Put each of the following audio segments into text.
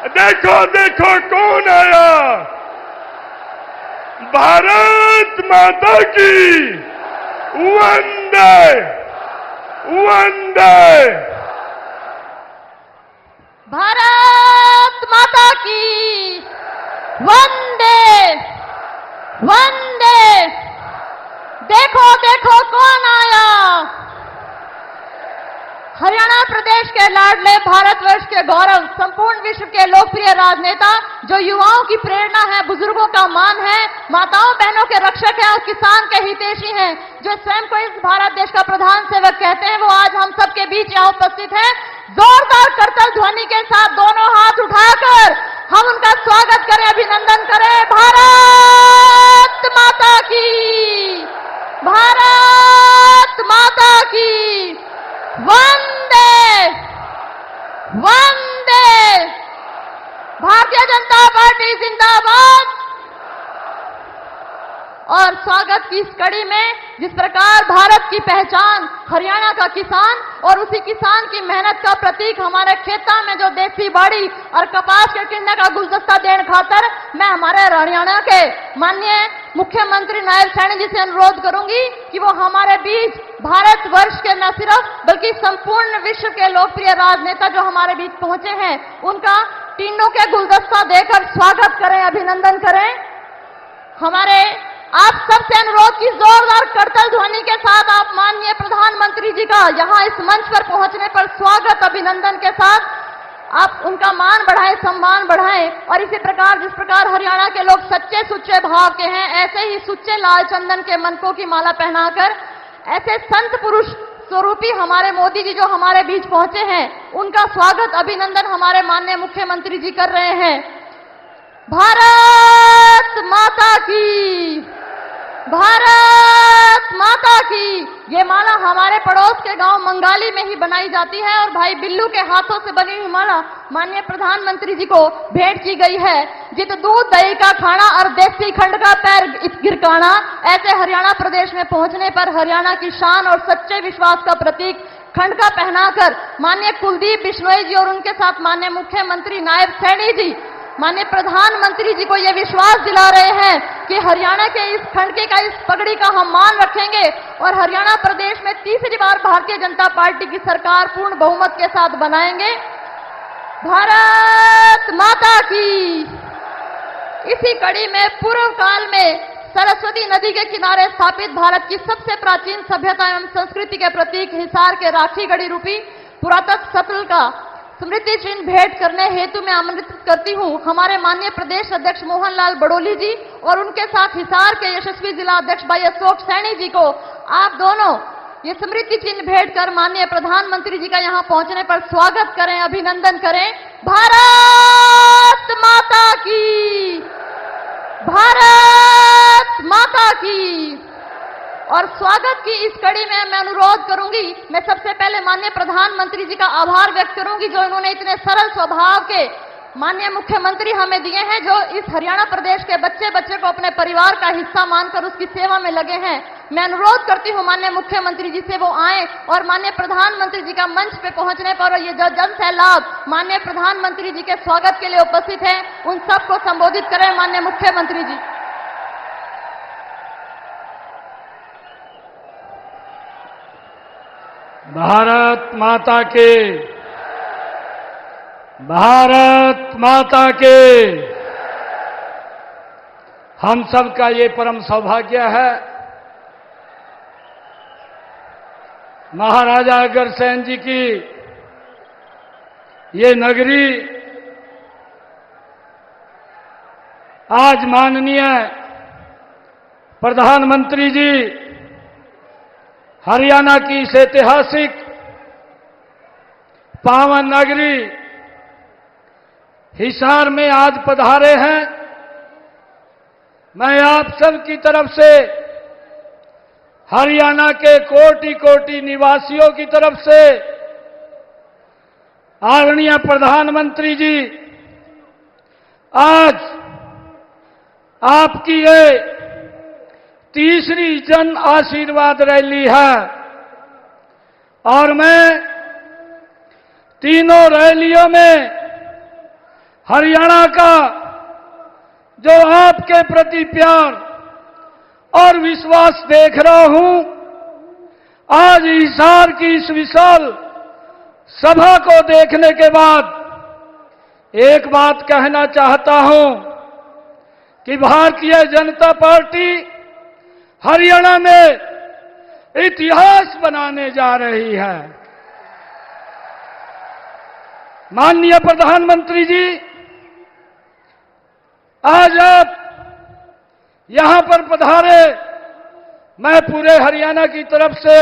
देखो देखो कौन आया। भारत माता की वंदे वंदे। भारत माता की वंदे वंदे। देखो देखो कौन आया। हरियाणा प्रदेश के लाडले, भारतवर्ष के गौरव, संपूर्ण विश्व के लोकप्रिय राजनेता, जो युवाओं की प्रेरणा है, बुजुर्गों का मान है, माताओं बहनों के रक्षक हैं और किसान के हितैषी हैं, जो स्वयं को इस भारत देश का प्रधान सेवक कहते हैं, वो आज हम सबके बीच यहाँ उपस्थित है। जोरदार करतल ध्वनि के साथ दोनों हाथ उठाकर हम उनका स्वागत करें, अभिनंदन करें। भारत माता की, भारत माता की वंदे वंदे। भारतीय जनता पार्टी जिंदाबाद। और स्वागत की इस कड़ी में जिस प्रकार भारत की पहचान हरियाणा का किसान और उसी किसान की मेहनत का प्रतीक हमारे खेता में जो देसी बाड़ी और कपास के टिंडे का गुलदस्ता देने खातर मैं हमारे हरियाणा के माननीय मुख्यमंत्री नायब सैनी जी से अनुरोध करूंगी कि वो हमारे बीच भारतवर्ष के न सिर्फ बल्कि संपूर्ण विश्व के लोकप्रिय राजनेता जो हमारे बीच पहुंचे हैं, उनका टिंडों के गुलदस्ता देकर स्वागत करें, अभिनंदन करें। हमारे आप सबसे अनुरोध की जोरदार करतल ध्वनि के साथ आप माननीय प्रधानमंत्री जी का यहां इस मंच पर पहुंचने पर स्वागत, अभिनंदन के साथ आप उनका मान बढ़ाएं, सम्मान बढ़ाएं। और इसी प्रकार जिस प्रकार हरियाणा के लोग सच्चे सुच्चे भाव के हैं, ऐसे ही सुच्चे लाल चंदन के मनकों की माला पहनाकर ऐसे संत पुरुष स्वरूपी हमारे मोदी जी जो हमारे बीच पहुंचे हैं, उनका स्वागत, अभिनंदन हमारे माननीय मुख्यमंत्री जी कर रहे हैं। भारत माता की, भारत माता की। ये माला हमारे पड़ोस के गांव मंगाली में ही बनाई जाती है और भाई बिल्लू के हाथों से बनी हुई माला माननीय प्रधानमंत्री जी को भेंट की गई है। जित दूध दही का खाना और देसी खंड का पैर गिरकाना, ऐसे हरियाणा प्रदेश में पहुंचने पर हरियाणा की शान और सच्चे विश्वास का प्रतीक खंड का पहनाकर माननीय कुलदीप बिश्नोई जी और उनके साथ माननीय मुख्यमंत्री नायब सैनी जी माननीय प्रधानमंत्री जी को यह विश्वास दिला रहे हैं कि हरियाणा के इस खंडके का, इस पगड़ी का हम मान रखेंगे और हरियाणा प्रदेश में तीसरी बार भारतीय जनता पार्टी की सरकार पूर्ण बहुमत के साथ बनाएंगे। भारत माता की। इसी कड़ी में पूर्व काल में सरस्वती नदी के किनारे स्थापित भारत की सबसे प्राचीन सभ्यता एवं संस्कृति के प्रतीक हिसार के राखी गढ़ी रूपी पुरातत्व स्थल का स्मृति चिन्ह भेंट करने हेतु मैं आमंत्रित करती हूं हमारे माननीय प्रदेश अध्यक्ष मोहनलाल बड़ोली जी और उनके साथ हिसार के यशस्वी जिला अध्यक्ष भाई अशोक सैनी जी को आप दोनों ये स्मृति चिन्ह भेंट कर माननीय प्रधानमंत्री जी का यहां पहुंचने पर स्वागत करें, अभिनंदन करें। भारत माता की, भारत माता की। और स्वागत की इस कड़ी में मैं अनुरोध करूंगी, मैं सबसे पहले माननीय प्रधानमंत्री जी का आभार व्यक्त करूंगी जो इन्होंने इतने सरल स्वभाव के माननीय मुख्यमंत्री हमें दिए हैं, जो इस हरियाणा प्रदेश के बच्चे बच्चे को अपने परिवार का हिस्सा मानकर उसकी सेवा में लगे हैं। मैं अनुरोध करती हूं माननीय मुख्यमंत्री जी से वो आए और माननीय प्रधानमंत्री जी का मंच पे पहुंचने पर ये जो जन सैलाब माननीय प्रधानमंत्री जी के स्वागत के लिए उपस्थित है, उन सबको संबोधित करें माननीय मुख्यमंत्री जी। भारत माता के, भारत माता के। हम सबका ये परम सौभाग्य है महाराजा अग्रसेन जी की ये नगरी आज माननीय प्रधानमंत्री जी हरियाणा की इस ऐतिहासिक पावन नगरी हिसार में आज पधारे हैं। मैं आप सब की तरफ से हरियाणा के कोटि कोटि निवासियों की तरफ से आदरणीय प्रधानमंत्री जी आज आपकी ये तीसरी जन आशीर्वाद रैली है और मैं तीनों रैलियों में हरियाणा का जो आपके प्रति प्यार और विश्वास देख रहा हूं, आज हिसार की इस विशाल सभा को देखने के बाद एक बात कहना चाहता हूं कि भारतीय जनता पार्टी हरियाणा में इतिहास बनाने जा रही है। माननीय प्रधानमंत्री जी, आज आप यहां पर पधारे, मैं पूरे हरियाणा की तरफ से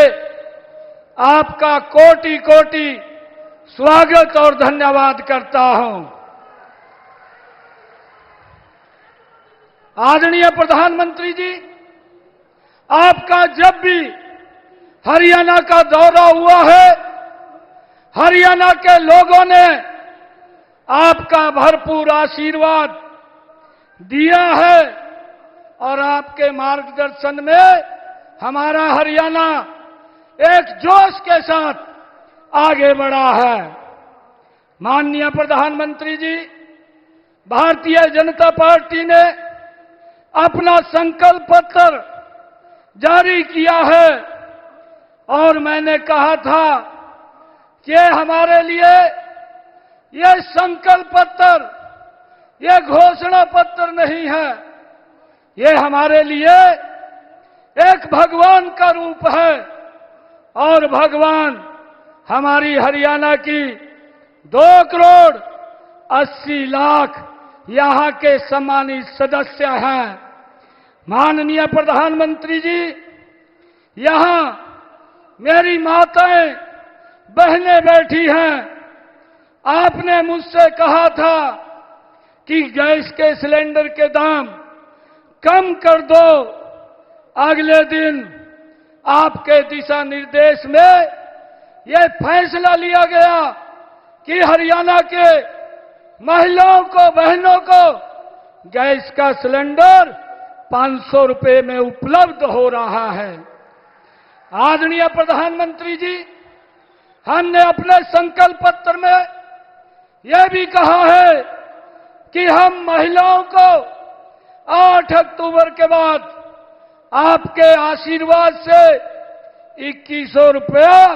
आपका कोटि कोटि स्वागत और धन्यवाद करता हूं। आदरणीय प्रधानमंत्री जी, आपका जब भी हरियाणा का दौरा हुआ है, हरियाणा के लोगों ने आपका भरपूर आशीर्वाद दिया है और आपके मार्गदर्शन में हमारा हरियाणा एक जोश के साथ आगे बढ़ा है। माननीय प्रधानमंत्री जी, भारतीय जनता पार्टी ने अपना संकल्प पत्र जारी किया है और मैंने कहा था कि हमारे लिए यह संकल्प पत्र, यह घोषणा पत्र नहीं है, यह हमारे लिए एक भगवान का रूप है और भगवान हमारी हरियाणा की 2 करोड़ 80 लाख यहां के सम्मानित सदस्य हैं। माननीय प्रधानमंत्री जी, यहां मेरी माताएं बहनें बैठी हैं। आपने मुझसे कहा था कि गैस के सिलेंडर के दाम कम कर दो। अगले दिन आपके दिशा निर्देश में यह फैसला लिया गया कि हरियाणा के महिलाओं को, बहनों को गैस का सिलेंडर 500 रुपए में उपलब्ध हो रहा है। आदरणीय प्रधानमंत्री जी, हमने अपने संकल्प पत्र में यह भी कहा है कि हम महिलाओं को 8 अक्टूबर के बाद आपके आशीर्वाद से 2100 रुपया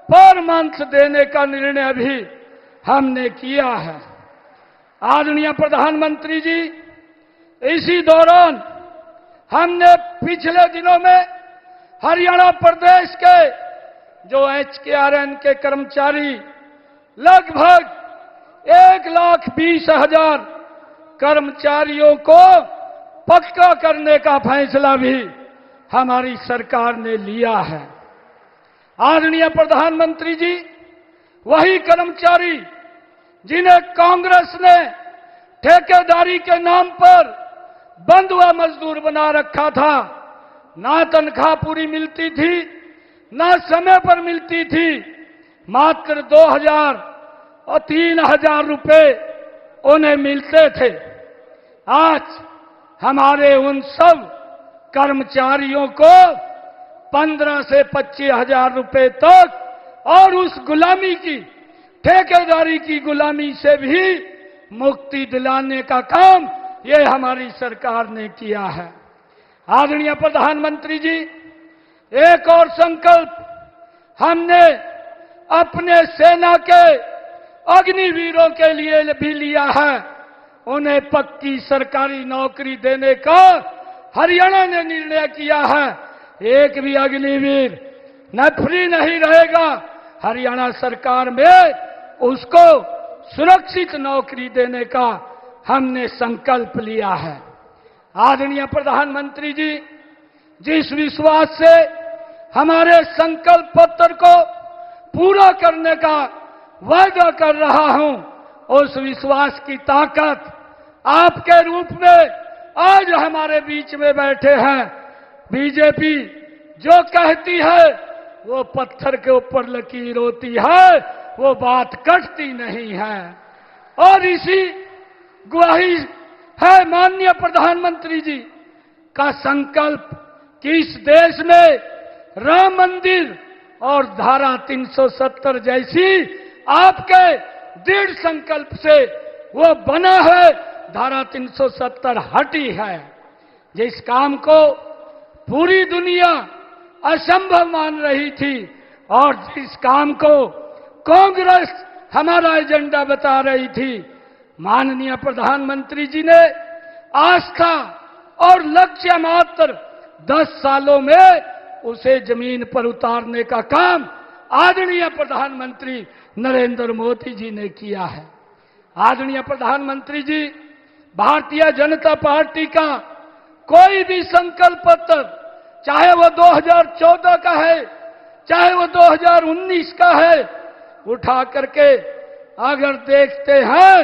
पर मंथ देने का निर्णय भी हमने किया है। आदरणीय प्रधानमंत्री जी, इसी दौरान हमने पिछले दिनों में हरियाणा प्रदेश के जो HKRN के कर्मचारी लगभग 1,20,000 कर्मचारियों को पक्का करने का फैसला भी हमारी सरकार ने लिया है। आदरणीय प्रधानमंत्री जी, वही कर्मचारी जिन्हें कांग्रेस ने ठेकेदारी के नाम पर बंधुआ मजदूर बना रखा था, ना तनख्वाह पूरी मिलती थी, ना समय पर मिलती थी, मात्र 2,000 और 3,000 रुपए उन्हें मिलते थे। आज हमारे उन सब कर्मचारियों को 15 से 25,000 रुपए तक और उस गुलामी की, ठेकेदारी की गुलामी से भी मुक्ति दिलाने का काम ये हमारी सरकार ने किया है। आदरणीय प्रधानमंत्री जी, एक और संकल्प हमने अपने सेना के अग्निवीरों के लिए भी लिया है। उन्हें पक्की सरकारी नौकरी देने का हरियाणा ने निर्णय किया है। एक भी अग्निवीर न फ्री नहीं रहेगा। हरियाणा सरकार में उसको सुरक्षित नौकरी देने का हमने संकल्प लिया है। आदरणीय प्रधानमंत्री जी, जिस विश्वास से हमारे संकल्प पत्र को पूरा करने का वादा कर रहा हूं, उस विश्वास की ताकत आपके रूप में आज हमारे बीच में बैठे हैं। बीजेपी जो कहती है वो पत्थर के ऊपर लकीर होती है, वो बात कटती नहीं है। और इसी गवाही है माननीय प्रधानमंत्री जी का संकल्प कि इस देश में राम मंदिर और धारा 370 जैसी आपके दृढ़ संकल्प से वो बना है, धारा 370 हटी है। जिस काम को पूरी दुनिया असंभव मान रही थी और जिस काम को कांग्रेस हमारा एजेंडा बता रही थी, माननीय प्रधानमंत्री जी ने आस्था और लक्ष्य मात्र 10 सालों में उसे जमीन पर उतारने का काम आदरणीय प्रधानमंत्री नरेंद्र मोदी जी ने किया है। आदरणीय प्रधानमंत्री जी, भारतीय जनता पार्टी का कोई भी संकल्प पत्र, चाहे वो 2014 का है, चाहे वो 2019 का है, उठा करके अगर देखते हैं,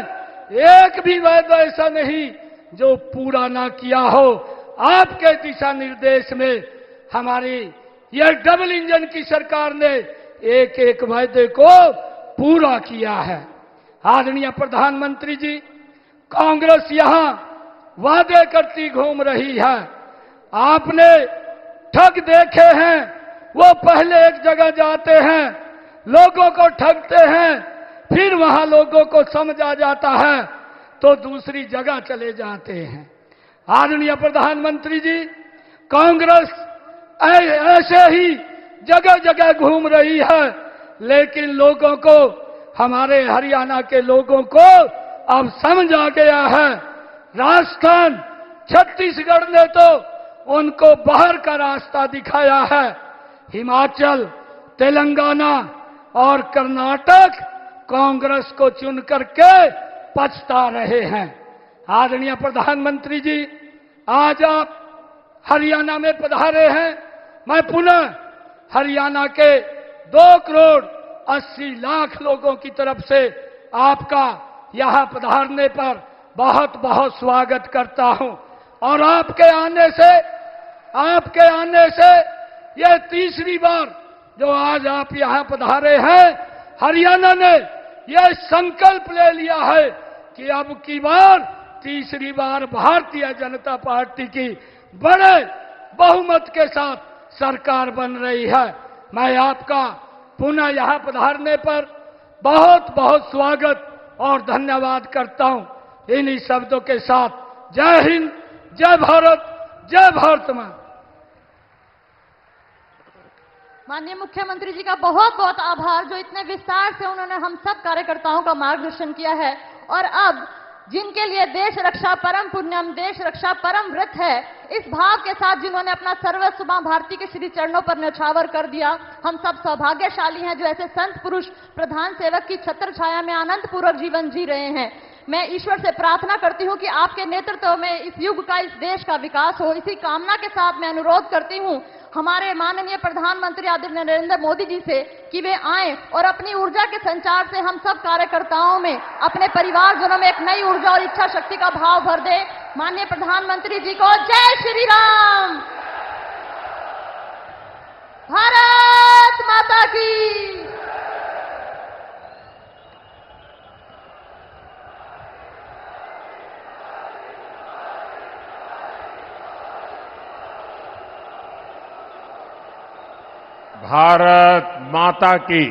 एक भी वायदा ऐसा नहीं जो पूरा ना किया हो। आपके दिशा निर्देश में हमारी यह डबल इंजन की सरकार ने एक एक वायदे को पूरा किया है। आदरणीय प्रधानमंत्री जी, कांग्रेस यहां वादे करती घूम रही है। आपने ठग देखे हैं, वो पहले एक जगह जाते हैं, लोगों को ठगते हैं, फिर वहां लोगों को समझ आ जाता है तो दूसरी जगह चले जाते हैं। आदरणीय प्रधानमंत्री जी, कांग्रेस ऐसे ही जगह जगह घूम रही है, लेकिन लोगों को, हमारे हरियाणा के लोगों को अब समझ आ गया है। राजस्थान, छत्तीसगढ़ ने तो उनको बाहर का रास्ता दिखाया है। हिमाचल, तेलंगाना और कर्नाटक कांग्रेस को चुन करके पछता रहे हैं। आदरणीय प्रधानमंत्री जी, आज आप हरियाणा में पधारे हैं। मैं पुनः हरियाणा के 2 करोड़ 80 लाख लोगों की तरफ से आपका यहां पधारने पर बहुत बहुत स्वागत करता हूं। और आपके आने से यह तीसरी बार जो आज आप यहां पधारे हैं, हरियाणा ने यह संकल्प ले लिया है कि अब की बार, तीसरी बार भारतीय जनता पार्टी की बड़े बहुमत के साथ सरकार बन रही है। मैं आपका पुनः यहां पधारने पर बहुत बहुत स्वागत और धन्यवाद करता हूं। इन्हीं शब्दों के साथ जय हिंद, जय भारत, जय भारत मां। माननीय मुख्यमंत्री जी का बहुत बहुत आभार, जो इतने विस्तार से उन्होंने हम सब कार्यकर्ताओं का मार्गदर्शन किया है। और अब जिनके लिए देश रक्षा परम पुण्यम, देश रक्षा परम व्रत है, इस भाव के साथ जिन्होंने अपना सर्वस्व मां भारती के श्री चरणों पर न्यौछावर कर दिया, हम सब सौभाग्यशाली हैं जो ऐसे संत पुरुष प्रधान सेवक की छत्र छाया में आनंद पूर्वक जीवन जी रहे हैं। मैं ईश्वर से प्रार्थना करती हूं कि आपके नेतृत्व में इस युग का, इस देश का विकास हो। इसी कामना के साथ मैं अनुरोध करती हूं हमारे माननीय प्रधानमंत्री आदरणीय नरेंद्र मोदी जी से कि वे आएं और अपनी ऊर्जा के संचार से हम सब कार्यकर्ताओं में, अपने परिवारजनों में एक नई ऊर्जा और इच्छा शक्ति का भाव भर दे। माननीय प्रधानमंत्री जी को जय श्री राम। भारत माता की। भारत माता की,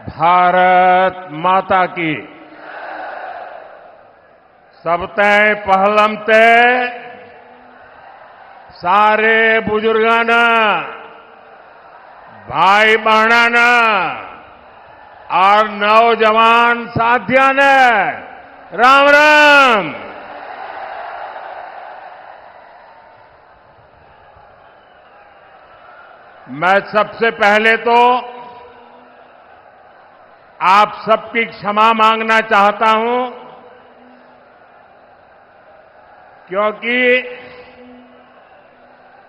भारत माता की। सबते पहलम ते सारे बुजुर्गाना, भाई बहना और नौजवान साथियों ने राम राम। मैं सबसे पहले तो आप सबकी क्षमा मांगना चाहता हूं, क्योंकि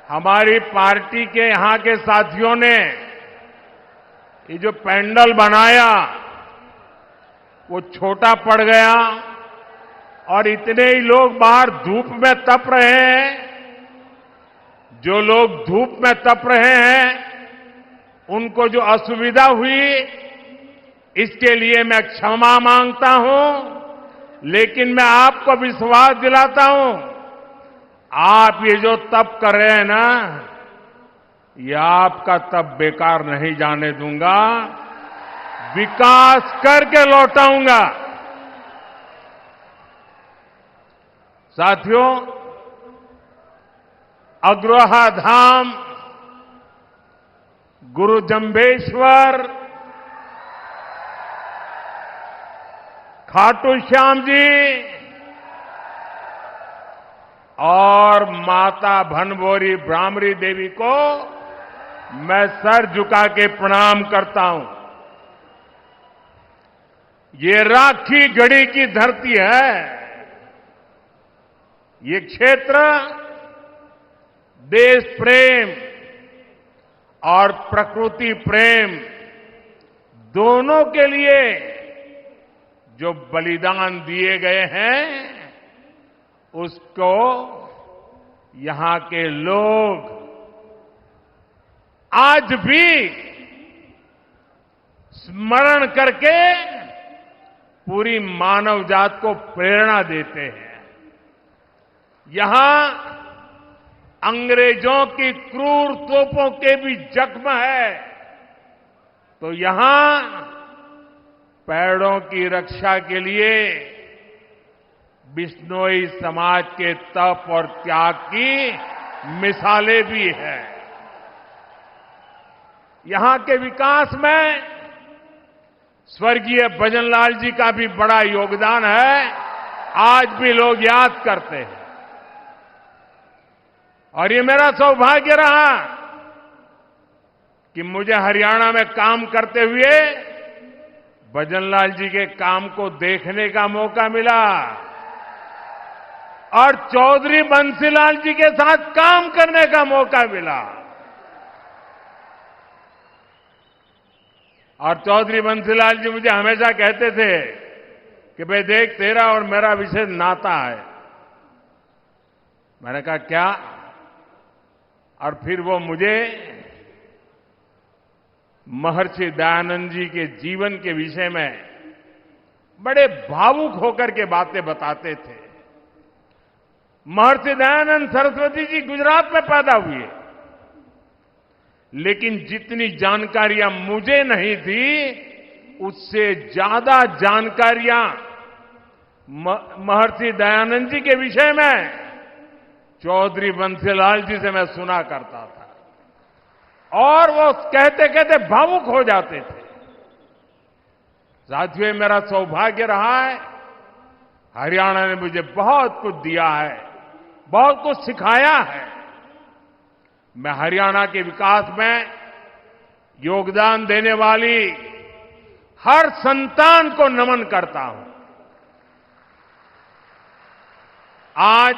हमारी पार्टी के यहां के साथियों ने ये जो पैंडल बनाया वो छोटा पड़ गया और इतने ही लोग बाहर धूप में तप रहे हैं। जो लोग धूप में तप रहे हैं उनको जो असुविधा हुई, इसके लिए मैं क्षमा मांगता हूं। लेकिन मैं आपको विश्वास दिलाता हूं, आप ये जो तप कर रहे हैं ना, ये आपका तप बेकार नहीं जाने दूंगा। विकास करके लौटाऊंगा। साथियों, अग्रोहा धाम, गुरु जंबेश्वर, खाटू श्याम जी और माता भनभोरी ब्राह्मणी देवी को मैं सर झुका के प्रणाम करता हूं। ये राखी गढ़ी की धरती है। ये क्षेत्र देश प्रेम और प्रकृति प्रेम दोनों के लिए जो बलिदान दिए गए हैं, उसको यहां के लोग आज भी स्मरण करके पूरी मानव जात को प्रेरणा देते हैं। यहां अंग्रेजों की क्रूर तोपों के भी जख्म है, तो यहां पेड़ों की रक्षा के लिए बिश्नोई समाज के तप और त्याग की मिसालें भी हैं। यहां के विकास में स्वर्गीय भजनलाल जी का भी बड़ा योगदान है, आज भी लोग याद करते हैं। और ये मेरा सौभाग्य रहा कि मुझे हरियाणा में काम करते हुए भजनलाल जी के काम को देखने का मौका मिला और चौधरी बंसीलाल जी के साथ काम करने का मौका मिला। और चौधरी बंसीलाल जी मुझे हमेशा कहते थे कि भाई देख, तेरा और मेरा विशेष नाता है। मैंने कहा क्या? और फिर वो मुझे महर्षि दयानंद जी के जीवन के विषय में बड़े भावुक होकर के बातें बताते थे। महर्षि दयानंद सरस्वती जी गुजरात में पैदा हुए, लेकिन जितनी जानकारियां मुझे नहीं थी, उससे ज्यादा जानकारियां महर्षि दयानंद जी के विषय में चौधरी बंसीलाल जी से मैं सुना करता था और वो कहते कहते भावुक हो जाते थे। साथियों, मेरा सौभाग्य रहा है, हरियाणा ने मुझे बहुत कुछ दिया है, बहुत कुछ सिखाया है। मैं हरियाणा के विकास में योगदान देने वाली हर संतान को नमन करता हूं। आज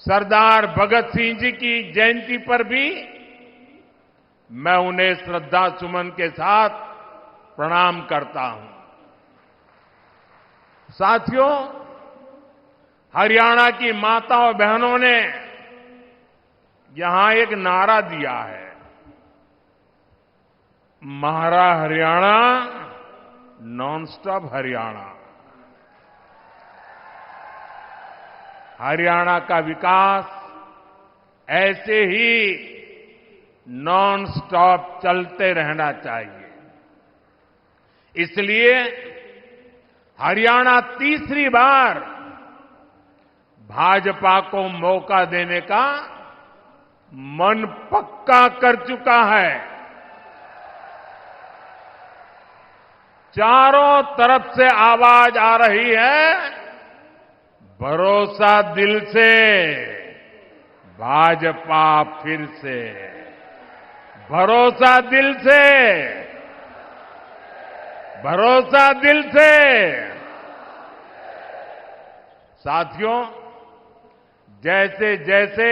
सरदार भगत सिंह जी की जयंती पर भी मैं उन्हें श्रद्धा सुमन के साथ प्रणाम करता हूं। साथियों, हरियाणा की माताओं बहनों ने यहां एक नारा दिया है, म्हारा हरियाणा नॉन स्टॉप हरियाणा। हरियाणा का विकास ऐसे ही नॉन स्टॉप चलते रहना चाहिए। इसलिए हरियाणा तीसरी बार भाजपा को मौका देने का मन पक्का कर चुका है। चारों तरफ से आवाज आ रही है, भरोसा दिल से, भाजपा फिर से, भरोसा दिल से, भरोसा दिल से। साथियों, जैसे जैसे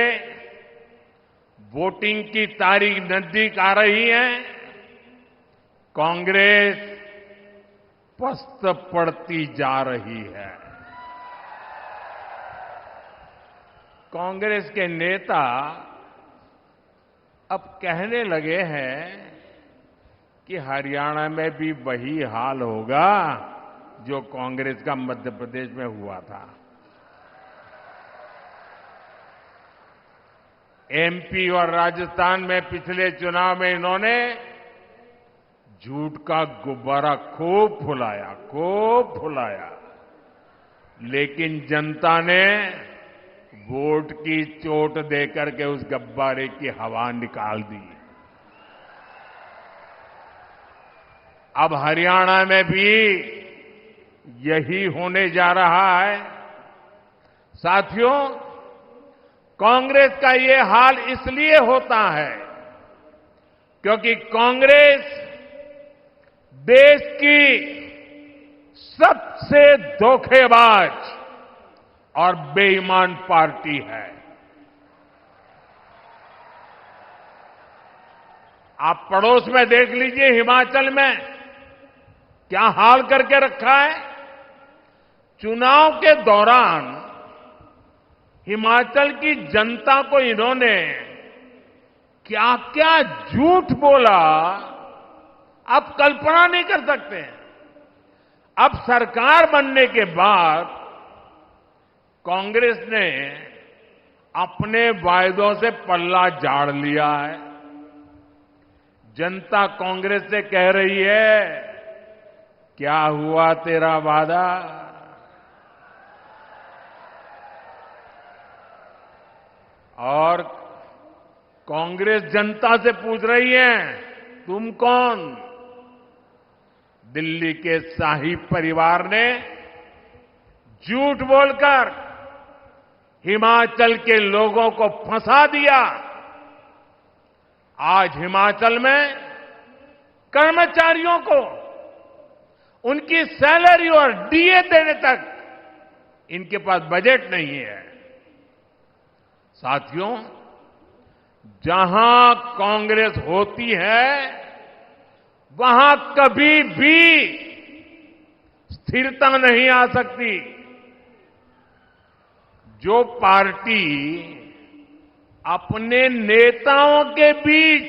वोटिंग की तारीख नजदीक आ रही है, कांग्रेस पस्त पड़ती जा रही है। कांग्रेस के नेता अब कहने लगे हैं कि हरियाणा में भी वही हाल होगा जो कांग्रेस का मध्य प्रदेश में हुआ था। एमपी और राजस्थान में पिछले चुनाव में इन्होंने झूठ का गुब्बारा खूब फुलाया, खूब फुलाया। लेकिन जनता ने वोट की चोट देकर के उस गब्बारे की हवा निकाल दी। अब हरियाणा में भी यही होने जा रहा है। साथियों, कांग्रेस का ये हाल इसलिए होता है क्योंकि कांग्रेस देश की सबसे धोखेबाज और बेईमान पार्टी है। आप पड़ोस में देख लीजिए, हिमाचल में क्या हाल करके रखा है। चुनाव के दौरान हिमाचल की जनता को इन्होंने क्या क्या झूठ बोला, आप कल्पना नहीं कर सकते। अब सरकार बनने के बाद कांग्रेस ने अपने वायदों से पल्ला झाड़ लिया है। जनता कांग्रेस से कह रही है, क्या हुआ तेरा वादा? और कांग्रेस जनता से पूछ रही है, तुम कौन? दिल्ली के शाही परिवार ने झूठ बोलकर हिमाचल के लोगों को फंसा दिया। आज हिमाचल में कर्मचारियों को उनकी सैलरी और डीए देने तक इनके पास बजट नहीं है। साथियों, जहां कांग्रेस होती है वहां कभी भी स्थिरता नहीं आ सकती। जो पार्टी अपने नेताओं के बीच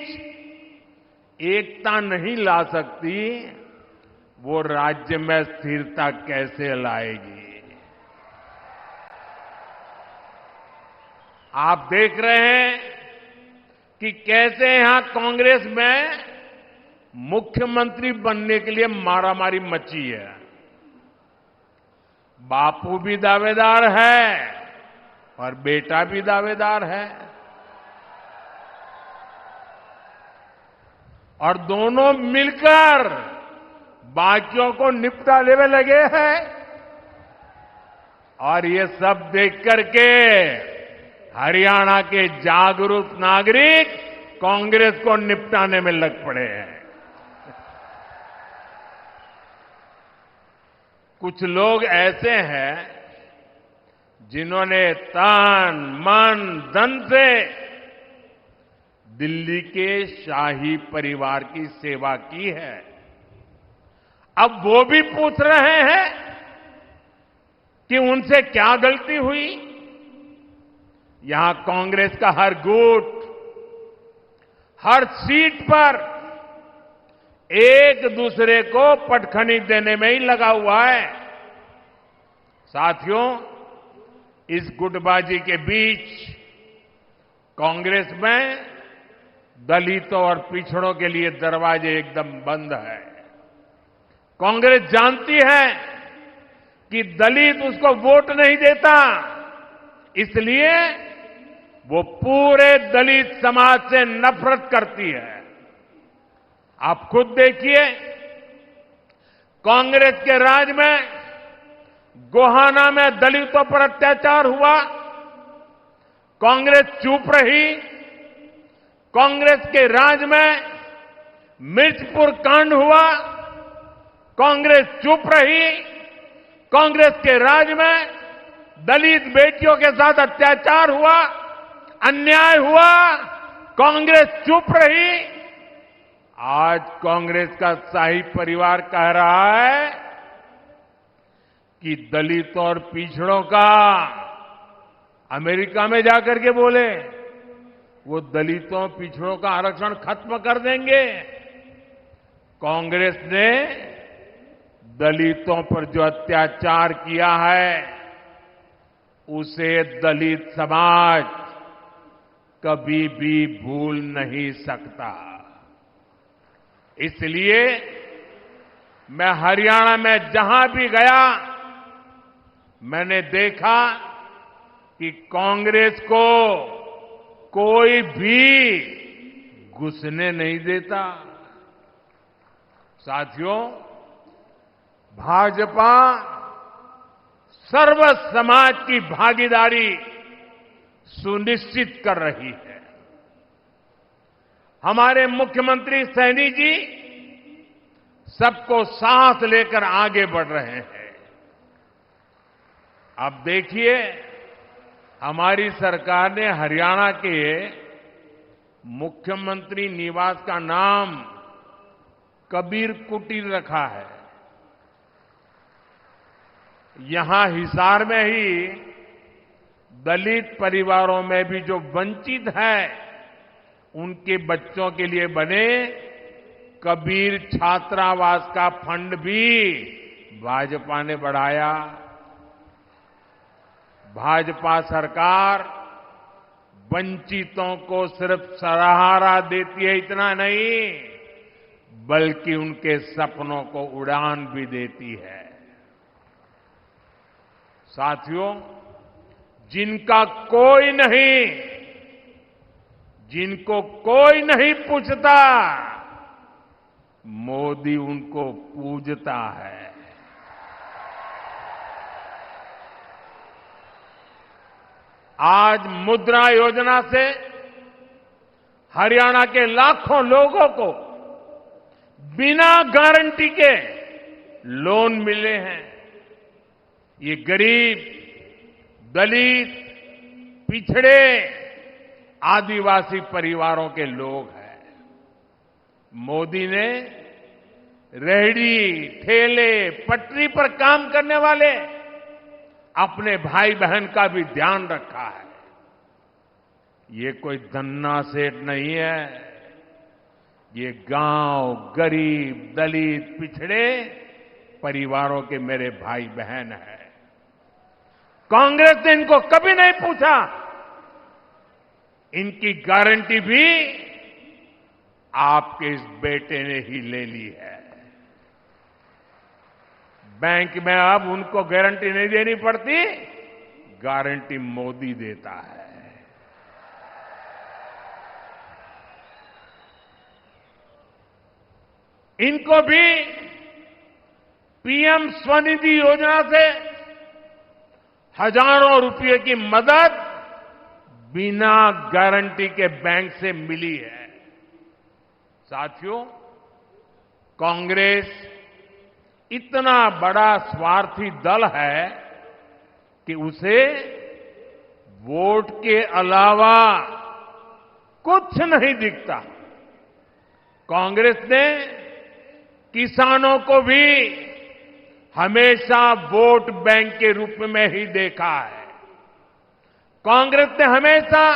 एकता नहीं ला सकती, वो राज्य में स्थिरता कैसे लाएगी? आप देख रहे हैं कि कैसे यहां कांग्रेस में मुख्यमंत्री बनने के लिए मारामारी मची है। बापू भी दावेदार है और बेटा भी दावेदार है, और दोनों मिलकर बाकियों को निपटा में लगे हैं। और ये सब देख करके हरियाणा के जागरूक नागरिक कांग्रेस को निपटाने में लग पड़े हैं। कुछ लोग ऐसे हैं जिन्होंने तन मन धन से दिल्ली के शाही परिवार की सेवा की है। अब वो भी पूछ रहे हैं कि उनसे क्या गलती हुई। यहां कांग्रेस का हर गुट, हर सीट पर एक दूसरे को पटखनी देने में ही लगा हुआ है। साथियों, इस गुटबाजी के बीच कांग्रेस में दलितों और पिछड़ों के लिए दरवाजे एकदम बंद है। कांग्रेस जानती है कि दलित उसको वोट नहीं देता, इसलिए वो पूरे दलित समाज से नफरत करती है। आप खुद देखिए, कांग्रेस के राज में गोहाना में दलितों पर अत्याचार हुआ, कांग्रेस चुप रही। कांग्रेस के राज में मिर्चपुर कांड हुआ, कांग्रेस चुप रही। कांग्रेस के राज में दलित बेटियों के साथ अत्याचार हुआ, अन्याय हुआ, कांग्रेस चुप रही। आज कांग्रेस का शाही परिवार कह रहा है कि दलितों और पिछड़ों का अमेरिका में जाकर के बोले वो दलितों पिछड़ों का आरक्षण खत्म कर देंगे। कांग्रेस ने दलितों पर जो अत्याचार किया है उसे दलित समाज कभी भी भूल नहीं सकता। इसलिए मैं हरियाणा में जहां भी गया, मैंने देखा कि कांग्रेस को कोई भी घुसने नहीं देता। साथियों, भाजपा सर्व समाज की भागीदारी सुनिश्चित कर रही है। हमारे मुख्यमंत्री सैनी जी सबको साथ लेकर आगे बढ़ रहे हैं। अब देखिए, हमारी सरकार ने हरियाणा के मुख्यमंत्री निवास का नाम कबीर कुटीर रखा है। यहां हिसार में ही दलित परिवारों में भी जो वंचित है, उनके बच्चों के लिए बने कबीर छात्रावास का फंड भी भाजपा ने बढ़ाया। भाजपा सरकार वंचितों को सिर्फ सहारा देती है, इतना नहीं, बल्कि उनके सपनों को उड़ान भी देती है। साथियों, जिनको कोई नहीं पूछता, मोदी उनको पूजता है। आज मुद्रा योजना से हरियाणा के लाखों लोगों को बिना गारंटी के लोन मिले हैं। ये गरीब, दलित, पिछड़े, आदिवासी परिवारों के लोग हैं। मोदी ने रेहड़ी, ठेले, पटरी पर काम करने वाले अपने भाई बहन का भी ध्यान रखा है। ये कोई धन्ना सेठ नहीं है, ये गांव, गरीब, दलित, पिछड़े परिवारों के मेरे भाई बहन हैं। कांग्रेस ने इनको कभी नहीं पूछा। इनकी गारंटी भी आपके इस बेटे ने ही ले ली है। बैंक में अब उनको गारंटी नहीं देनी पड़ती, गारंटी मोदी देता है। इनको भी पीएम स्वनिधि योजना से हजारों रुपए की मदद बिना गारंटी के बैंक से मिली है। साथियों, कांग्रेस इतना बड़ा स्वार्थी दल है कि उसे वोट के अलावा कुछ नहीं दिखता। कांग्रेस ने किसानों को भी हमेशा वोट बैंक के रूप में ही देखा है। कांग्रेस ने हमेशा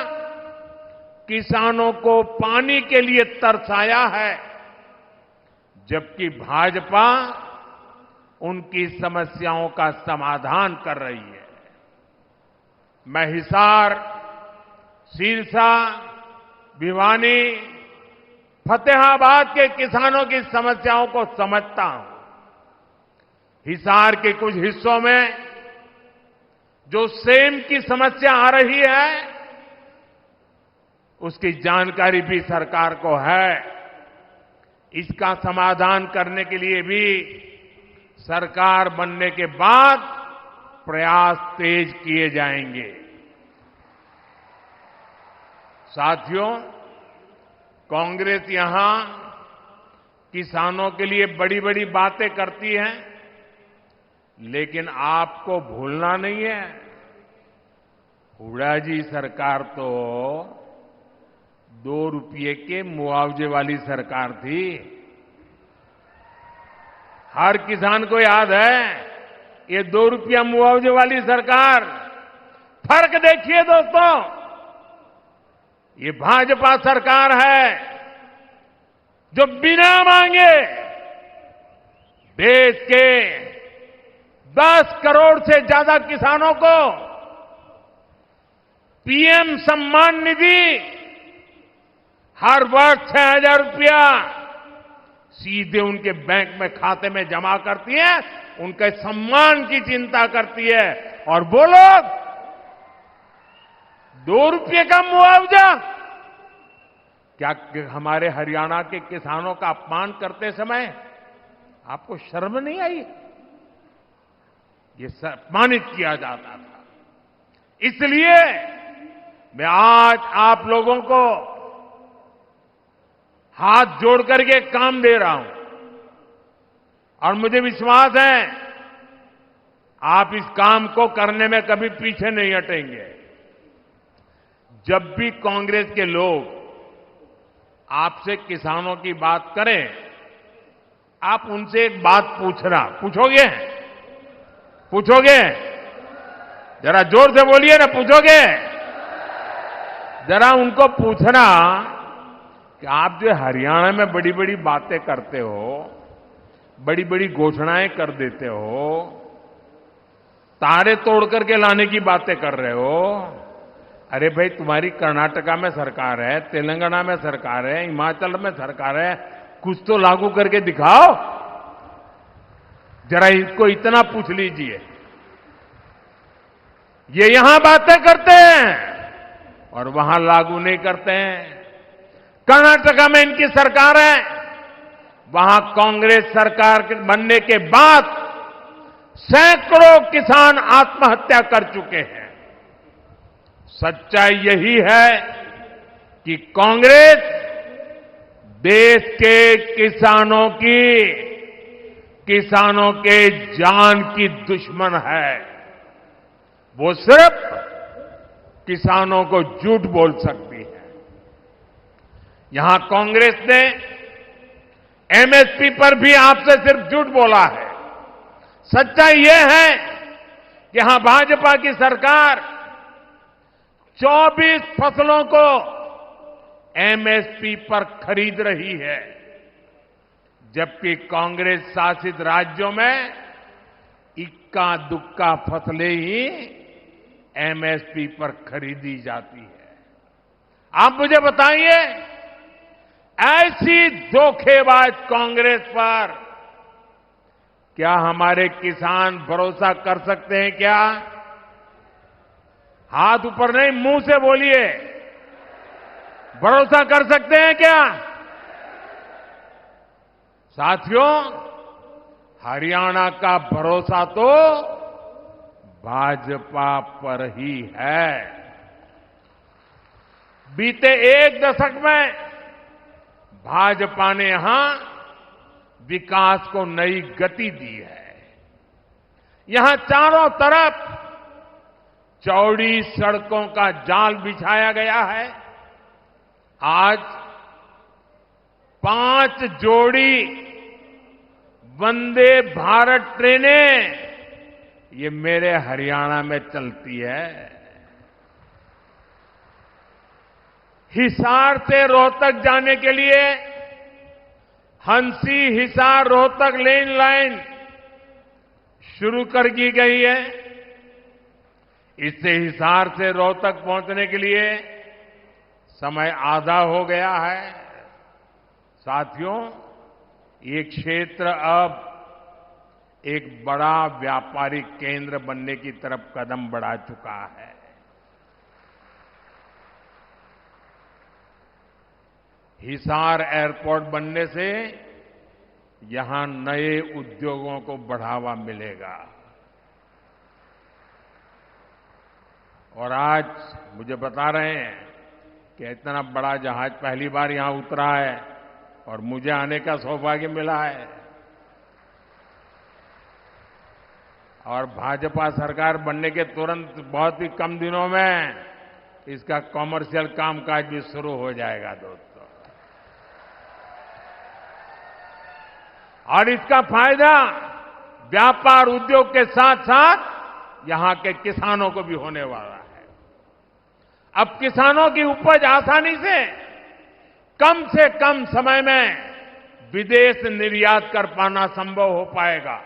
किसानों को पानी के लिए तरसाया है, जबकि भाजपा उनकी समस्याओं का समाधान कर रही है। मैं हिसार, सिरसा, भिवानी, फतेहाबाद के किसानों की समस्याओं को समझता हूं। हिसार के कुछ हिस्सों में जो सेम की समस्या आ रही है, उसकी जानकारी भी सरकार को है। इसका समाधान करने के लिए भी सरकार बनने के बाद प्रयास तेज किए जाएंगे। साथियों, कांग्रेस यहां किसानों के लिए बड़ी बड़ी बातें करती है, लेकिन आपको भूलना नहीं है, हुड्डा जी सरकार तो 2 रुपये के मुआवजे वाली सरकार थी। हर किसान को याद है, ये 2 रुपया मुआवजे वाली सरकार। फर्क देखिए दोस्तों, ये भाजपा सरकार है जो बिना मांगे देश के 10 करोड़ से ज्यादा किसानों को पीएम सम्मान निधि हर वर्ष 6,000 रुपया सीधे उनके बैंक में खाते में जमा करती है, उनके सम्मान की चिंता करती है। और वो लोग 2 रुपये का मुआवजा। क्या हमारे हरियाणा के किसानों का अपमान करते समय आपको शर्म नहीं आई? ये सम्मानित किया जाता था। इसलिए मैं आज आप लोगों को हाथ जोड़ करके काम दे रहा हूं और मुझे विश्वास है आप इस काम को करने में कभी पीछे नहीं हटेंगे। जब भी कांग्रेस के लोग आपसे किसानों की बात करें, आप उनसे एक बात पूछोगे? जरा जोर से बोलिए ना, पूछोगे? जरा उनको पूछना कि आप जो हरियाणा में बड़ी बड़ी बातें करते हो, बड़ी बड़ी घोषणाएं कर देते हो, तारे तोड़ करके लाने की बातें कर रहे हो। अरे भाई, तुम्हारी कर्नाटका में सरकार है, तेलंगाना में सरकार है, हिमाचल में सरकार है, कुछ तो लागू करके दिखाओ। जरा इसको इतना पूछ लीजिए। ये यहां बातें करते हैं और वहां लागू नहीं करते हैं। कर्नाटका में इनकी सरकार है, वहां कांग्रेस सरकार बनने के बाद सैकड़ों किसान आत्महत्या कर चुके हैं। सच्चाई यही है कि कांग्रेस देश के किसानों के जान की दुश्मन है। वो सिर्फ किसानों को झूठ बोल सकती है। यहां कांग्रेस ने एमएसपी पर भी आपसे सिर्फ झूठ बोला है। सच्चाई यह है कि यहां भाजपा की सरकार 24 फसलों को एमएसपी पर खरीद रही है, जबकि कांग्रेस शासित राज्यों में इक्का दुक्का फसलें ही एमएसपी पर खरीदी जाती है। आप मुझे बताइए, ऐसी धोखेबाज कांग्रेस पर क्या हमारे किसान भरोसा कर सकते हैं क्या? हाथ ऊपर नहीं, मुंह से बोलिए। भरोसा कर सकते हैं क्या? साथियों, हरियाणा का भरोसा तो भाजपा पर ही है। बीते 1 दशक में भाजपा ने यहां विकास को नई गति दी है। यहां चारों तरफ चौड़ी सड़कों का जाल बिछाया गया है। आज 5 जोड़ी वंदे भारत ट्रेनें ये मेरे हरियाणा में चलती है। हिसार से रोहतक जाने के लिए हंसी हिसार रोहतक लेन लाइन शुरू कर दी गई है। इससे हिसार से रोहतक पहुंचने के लिए समय आधा हो गया है। साथियों, ये क्षेत्र अब एक बड़ा व्यापारिक केंद्र बनने की तरफ कदम बढ़ा चुका है। हिसार एयरपोर्ट बनने से यहां नए उद्योगों को बढ़ावा मिलेगा। और आज मुझे बता रहे हैं कि इतना बड़ा जहाज पहली बार यहां उतरा है और मुझे आने का सौभाग्य मिला है। और भाजपा सरकार बनने के तुरंत बहुत ही कम दिनों में इसका कॉमर्शियल कामकाज भी शुरू हो जाएगा दोस्तों। और इसका फायदा व्यापार उद्योग के साथ साथ यहां के किसानों को भी होने वाला है। अब किसानों की उपज आसानी से कम समय में विदेश निर्यात कर पाना संभव हो पाएगा।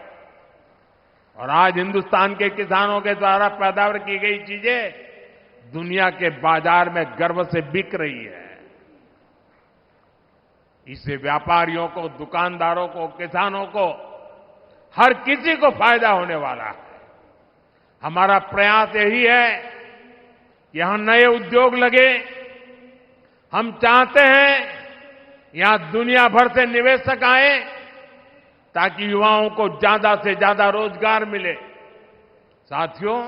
और आज हिंदुस्तान के किसानों के द्वारा पैदावार की गई चीजें दुनिया के बाजार में गर्व से बिक रही है। इससे व्यापारियों को, दुकानदारों को, किसानों को, हर किसी को फायदा होने वाला है। हमारा प्रयास यही है कि यहां नए उद्योग लगे। हम चाहते हैं यहां दुनिया भर से निवेशक आए ताकि युवाओं को ज्यादा से ज्यादा रोजगार मिले। साथियों,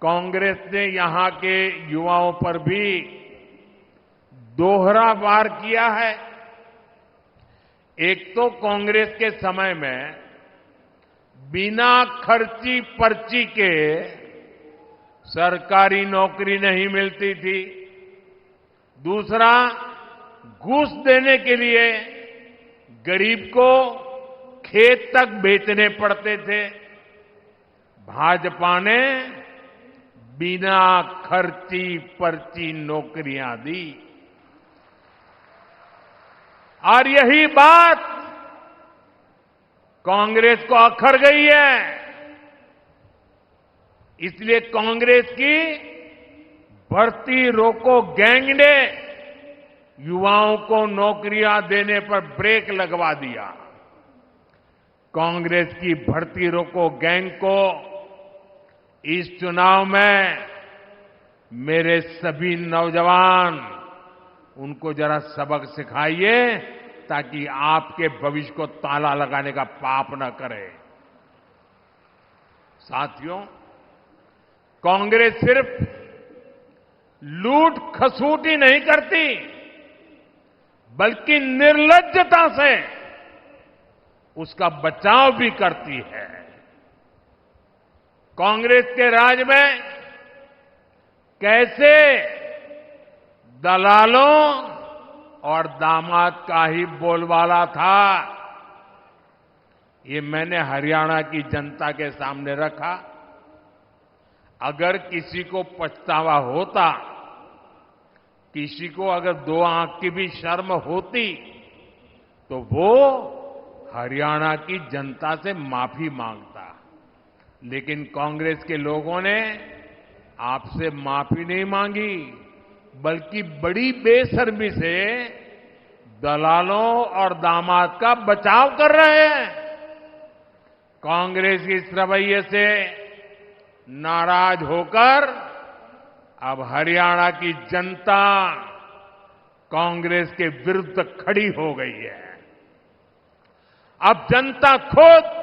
कांग्रेस ने यहां के युवाओं पर भी दोहरा वार किया है। एक तो कांग्रेस के समय में बिना खर्ची पर्ची के सरकारी नौकरी नहीं मिलती थी। दूसरा, घूस देने के लिए गरीब को खेत तक बेचने पड़ते थे। भाजपा ने बिना खर्ची पर्ची नौकरियां दी और यही बात कांग्रेस को अखर गई है। इसलिए कांग्रेस की भर्ती रोको गैंग ने युवाओं को नौकरियां देने पर ब्रेक लगवा दिया। कांग्रेस की भर्ती रोको गैंग को इस चुनाव में मेरे सभी नौजवान उनको जरा सबक सिखाइए ताकि आपके भविष्य को ताला लगाने का पाप न करे। साथियों, कांग्रेस सिर्फ लूट खसूट ही नहीं करती बल्कि निर्लज्जता से उसका बचाव भी करती है। कांग्रेस के राज में कैसे दलालों और दामाद का ही बोलबाला था, ये मैंने हरियाणा की जनता के सामने रखा। अगर किसी को पछतावा होता, किसी को अगर दो आंख की भी शर्म होती, तो वो हरियाणा की जनता से माफी मांगता। लेकिन कांग्रेस के लोगों ने आपसे माफी नहीं मांगी, बल्कि बड़ी बेशर्मी से दलालों और दामाद का बचाव कर रहे हैं। कांग्रेस के इस रवैये से नाराज होकर अब हरियाणा की जनता कांग्रेस के विरुद्ध खड़ी हो गई है। अब जनता खुद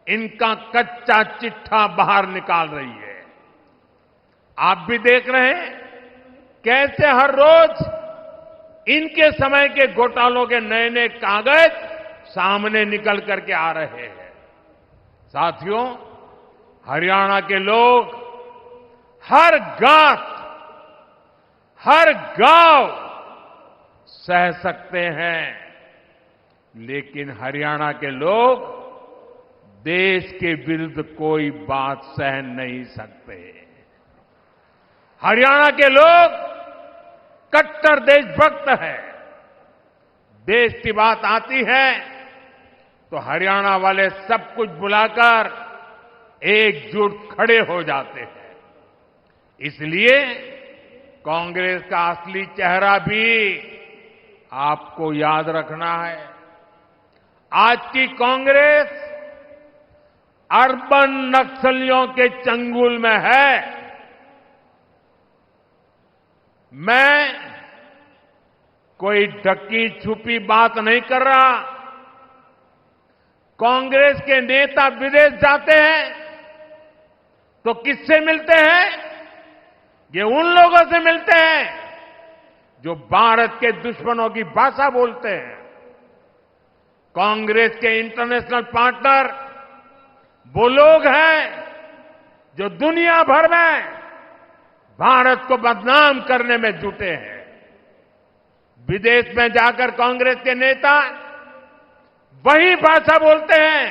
इनका कच्चा चिट्ठा बाहर निकाल रही है। आप भी देख रहे हैं कैसे हर रोज इनके समय के घोटालों के नए नए कागज सामने निकल करके आ रहे हैं। साथियों, हरियाणा के लोग हर गांव, हर गांव सह सकते हैं, लेकिन हरियाणा के लोग देश के विरुद्ध कोई बात सह नहीं सकते। हरियाणा के लोग कट्टर देशभक्त है। देश की बात आती है तो हरियाणा वाले सब कुछ बुलाकर एकजुट खड़े हो जाते हैं। इसलिए कांग्रेस का असली चेहरा भी आपको याद रखना है। आज की कांग्रेस अर्बन नक्सलियों के चंगुल में है। मैं कोई ढकी छुपी बात नहीं कर रहा। कांग्रेस के नेता विदेश जाते हैं तो किससे मिलते हैं? ये उन लोगों से मिलते हैं जो भारत के दुश्मनों की भाषा बोलते हैं। कांग्रेस के इंटरनेशनल पार्टनर वो लोग हैं जो दुनिया भर में भारत को बदनाम करने में जुटे हैं। विदेश में जाकर कांग्रेस के नेता वही भाषा बोलते हैं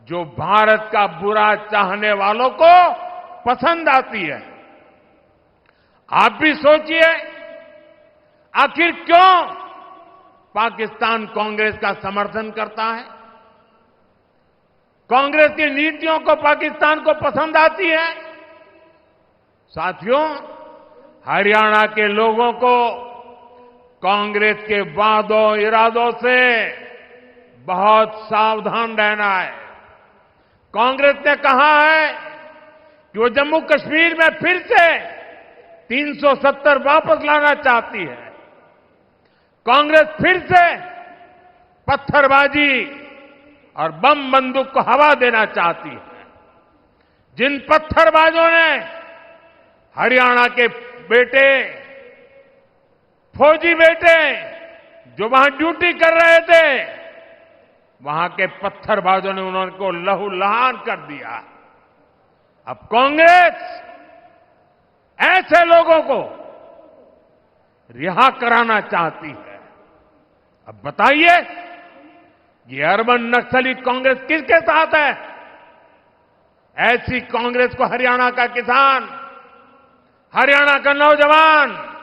जो भारत का बुरा चाहने वालों को पसंद आती है। आप भी सोचिए, आखिर क्यों पाकिस्तान कांग्रेस का समर्थन करता है? कांग्रेस की नीतियों को पाकिस्तान को पसंद आती है। साथियों, हरियाणा के लोगों को कांग्रेस के वादों इरादों से बहुत सावधान रहना है। कांग्रेस ने कहा है कि वो जम्मू कश्मीर में फिर से 370 वापस लाना चाहती है। कांग्रेस फिर से पत्थरबाजी और बम बंदूक को हवा देना चाहती है। जिन पत्थरबाजों ने हरियाणा के बेटे, फौजी बेटे जो वहां ड्यूटी कर रहे थे, वहां के पत्थरबाजों ने उनको लहूलुहान कर दिया। अब कांग्रेस ऐसे लोगों को रिहा कराना चाहती है। अब बताइए, ये अर्बन नक्सली कांग्रेस किसके साथ है? ऐसी कांग्रेस को हरियाणा का किसान, हरियाणा का नौजवान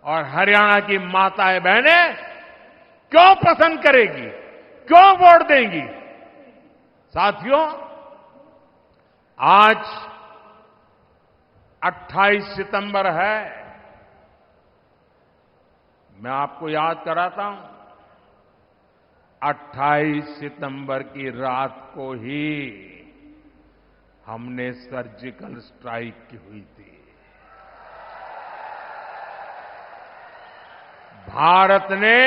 और हरियाणा की माताएं बहनें क्यों पसंद करेगी, क्यों वोट देंगी? साथियों, आज 28 सितंबर है। मैं आपको याद कराता हूं, 28 सितंबर की रात को ही हमने सर्जिकल स्ट्राइक की हुई थी। भारत ने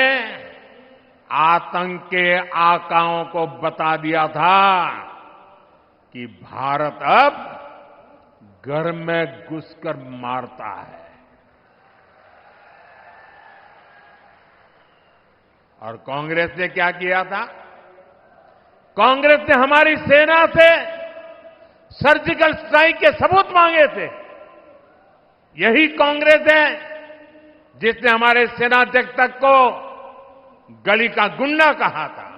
आतंक के आकाओं को बता दिया था कि भारत अब घर में घुसकर मारता है। और कांग्रेस ने क्या किया था? कांग्रेस ने हमारी सेना से सर्जिकल स्ट्राइक के सबूत मांगे थे। यही कांग्रेस है जिसने हमारे सेनाध्यक्ष तक को गली का गुंडा कहा था।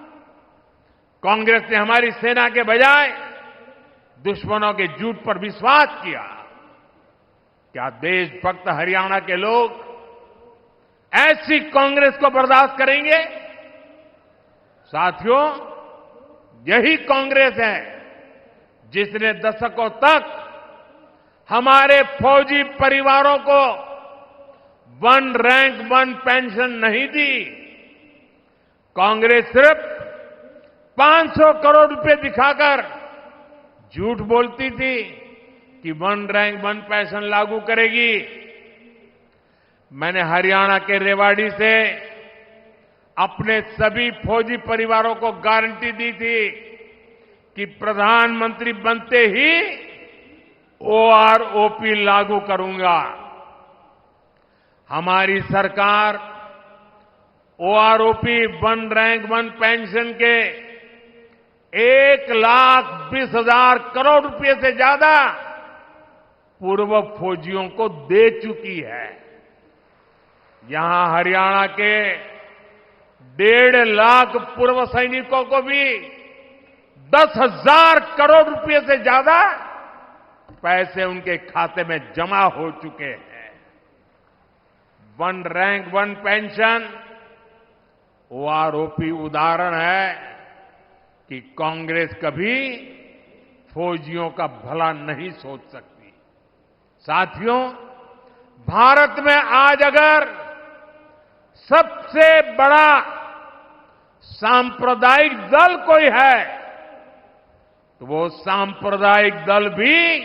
कांग्रेस ने हमारी सेना के बजाय दुश्मनों के झूठ पर विश्वास किया। क्या देशभक्त हरियाणा के लोग ऐसी कांग्रेस को बर्दाश्त करेंगे? साथियों, यही कांग्रेस है जिसने दशकों तक हमारे फौजी परिवारों को 1 रैंक 1 पेंशन नहीं दी। कांग्रेस सिर्फ 500 करोड़ रुपए दिखाकर झूठ बोलती थी कि 1 रैंक 1 पेंशन लागू करेगी। मैंने हरियाणा के रेवाड़ी से अपने सभी फौजी परिवारों को गारंटी दी थी कि प्रधानमंत्री बनते ही ओआरओपी लागू करूंगा। हमारी सरकार ओआरओपी 1 रैंक 1 पेंशन के 1,20,000 करोड़ रुपए से ज्यादा पूर्व फौजियों को दे चुकी है। यहां हरियाणा के 1.5 लाख पूर्व सैनिकों को भी 10,000 करोड़ रुपए से ज्यादा पैसे उनके खाते में जमा हो चुके हैं। 1 रैंक 1 पेंशन ओआरओपी उदाहरण है कि कांग्रेस कभी फौजियों का भला नहीं सोच सकती। साथियों, भारत में आज अगर सबसे बड़ा सांप्रदायिक दल कोई है तो वो सांप्रदायिक दल भी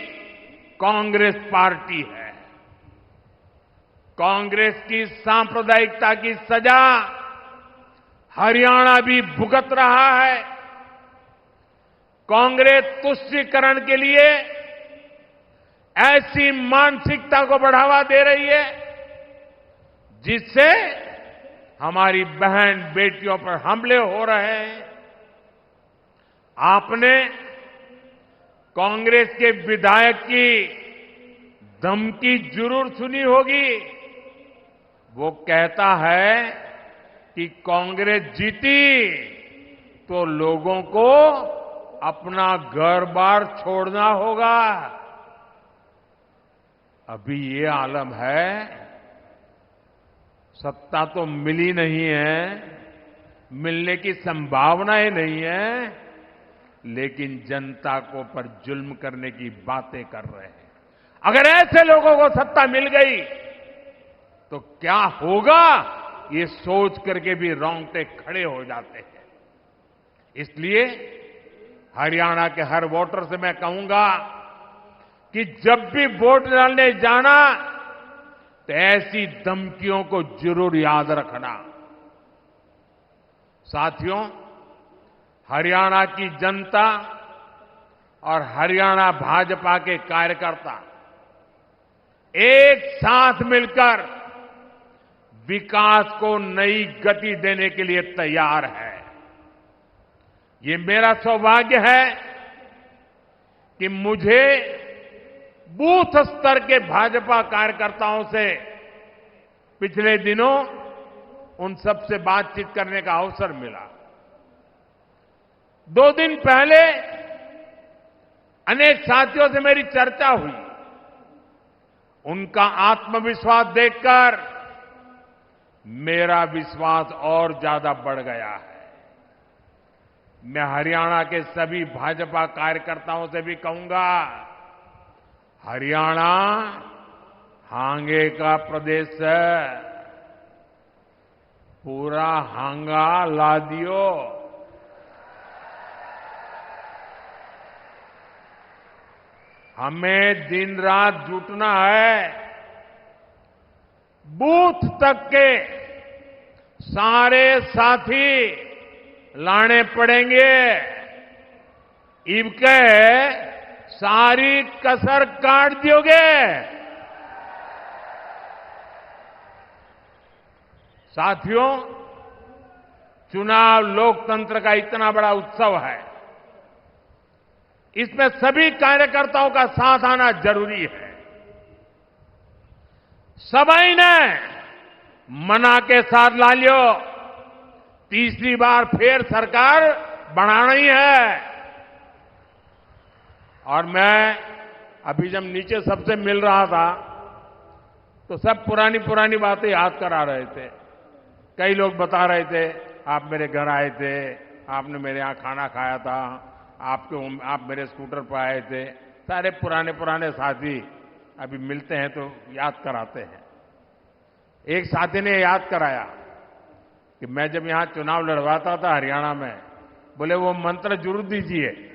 कांग्रेस पार्टी है। कांग्रेस की सांप्रदायिकता की सजा हरियाणा भी भुगत रहा है। कांग्रेस तुष्टीकरण के लिए ऐसी मानसिकता को बढ़ावा दे रही है जिससे हमारी बहन बेटियों पर हमले हो रहे हैं। आपने कांग्रेस के विधायक की धमकी जरूर सुनी होगी। वो कहता है कि कांग्रेस जीती तो लोगों को अपना घर-बार छोड़ना होगा। अभी ये आलम है, सत्ता तो मिली नहीं है, मिलने की संभावनाएं नहीं है, लेकिन जनता को पर जुल्म करने की बातें कर रहे हैं। अगर ऐसे लोगों को सत्ता मिल गई तो क्या होगा, ये सोच करके भी रोंगटे खड़े हो जाते हैं। इसलिए हरियाणा के हर वोटर से मैं कहूंगा कि जब भी वोट डालने जाना तो ऐसी धमकियों को जरूर याद रखना। साथियों, हरियाणा की जनता और हरियाणा भाजपा के कार्यकर्ता एक साथ मिलकर विकास को नई गति देने के लिए तैयार है। ये मेरा सौभाग्य है कि मुझे बूथ स्तर के भाजपा कार्यकर्ताओं से पिछले दिनों उन सबसे बातचीत करने का अवसर मिला। 2 दिन पहले अनेक साथियों से मेरी चर्चा हुई। उनका आत्मविश्वास देखकर मेरा विश्वास और ज्यादा बढ़ गया है। मैं हरियाणा के सभी भाजपा कार्यकर्ताओं से भी कहूंगा, हरियाणा हांगे का प्रदेश है, पूरा हांगा ला दियो। हमें दिन रात जुटना है। बूथ तक के सारे साथी लाने पड़ेंगे। इनके सारी कसर काट दियोगे। साथियों, चुनाव लोकतंत्र का इतना बड़ा उत्सव है, इसमें सभी कार्यकर्ताओं का साथ आना जरूरी है। सभी ने मना के साथ ला लियो, तीसरी बार फिर सरकार बनाना ही है। और मैं अभी जब नीचे सबसे मिल रहा था तो सब पुरानी पुरानी बातें याद करा रहे थे। कई लोग बता रहे थे, आप मेरे घर आए थे, आपने मेरे यहां खाना खाया था, आप मेरे स्कूटर पर आए थे। सारे पुराने पुराने साथी अभी मिलते हैं तो याद कराते हैं। एक साथी ने याद कराया कि मैं जब यहां चुनाव लड़वाता था हरियाणा में, बोले वो मंत्र जरूर दीजिए।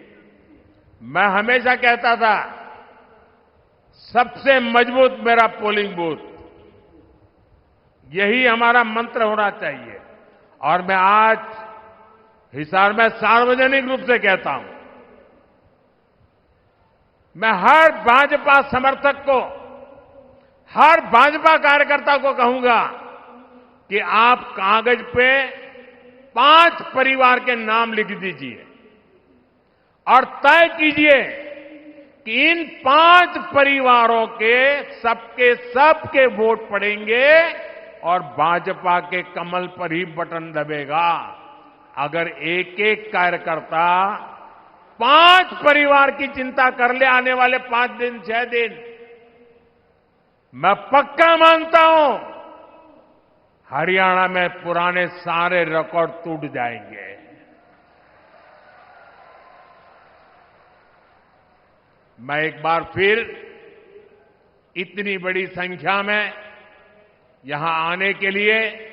मैं हमेशा कहता था सबसे मजबूत मेरा पोलिंग बूथ, यही हमारा मंत्र होना चाहिए। और मैं आज हिसार में सार्वजनिक रूप से कहता हूं, मैं हर भाजपा समर्थक को, हर भाजपा कार्यकर्ता को कहूंगा कि आप कागज पे 5 परिवार के नाम लिख दीजिए और तय कीजिए कि इन 5 परिवारों के सबके वोट पड़ेंगे और भाजपा के कमल पर ही बटन दबेगा। अगर एक एक कार्यकर्ता 5 परिवार की चिंता कर ले आने वाले 5 दिन 6 दिन, मैं पक्का मानता हूं हरियाणा में पुराने सारे रिकॉर्ड टूट जाएंगे। मैं एक बार फिर इतनी बड़ी संख्या में यहां आने के लिए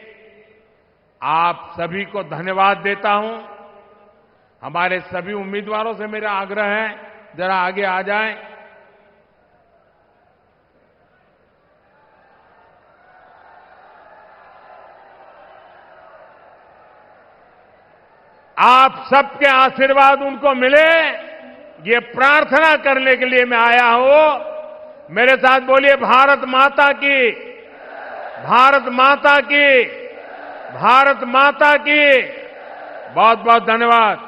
आप सभी को धन्यवाद देता हूं। हमारे सभी उम्मीदवारों से मेरा आग्रह है, जरा आगे आ जाएं। आप सबके आशीर्वाद उनको मिले, ये प्रार्थना करने के लिए मैं आया हूं। मेरे साथ बोलिए, भारत माता की, भारत माता की, भारत माता की। बहुत बहुत धन्यवाद।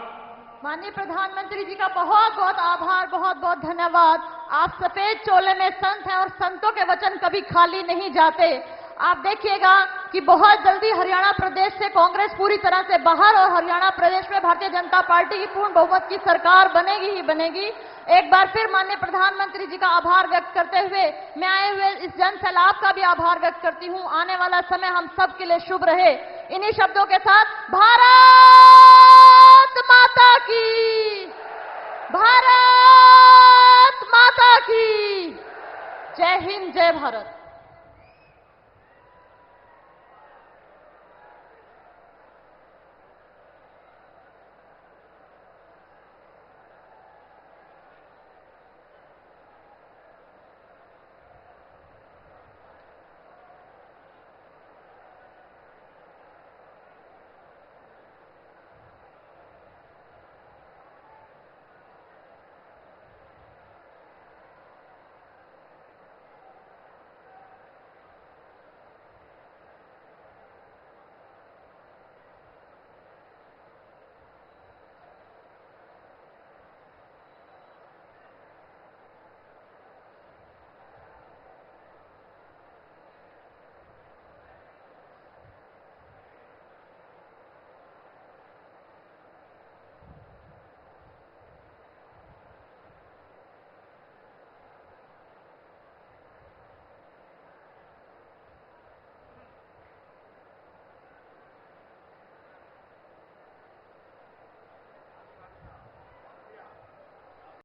माननीय प्रधानमंत्री जी का बहुत बहुत आभार, बहुत बहुत धन्यवाद। आप सफेद चोले में संत हैं और संतों के वचन कभी खाली नहीं जाते। आप देखिएगा कि बहुत जल्दी हरियाणा प्रदेश से कांग्रेस पूरी तरह से बाहर और हरियाणा प्रदेश में भारतीय जनता पार्टी की पूर्ण बहुमत की सरकार बनेगी ही बनेगी। एक बार फिर माननीय प्रधानमंत्री जी का आभार व्यक्त करते हुए मैं आए हुए इस जन सैलाब का भी आभार व्यक्त करती हूं। आने वाला समय हम सब के लिए शुभ रहे। इन्हीं शब्दों के साथ भारत माता की, भारत माता की, जय हिंद, जय भारत।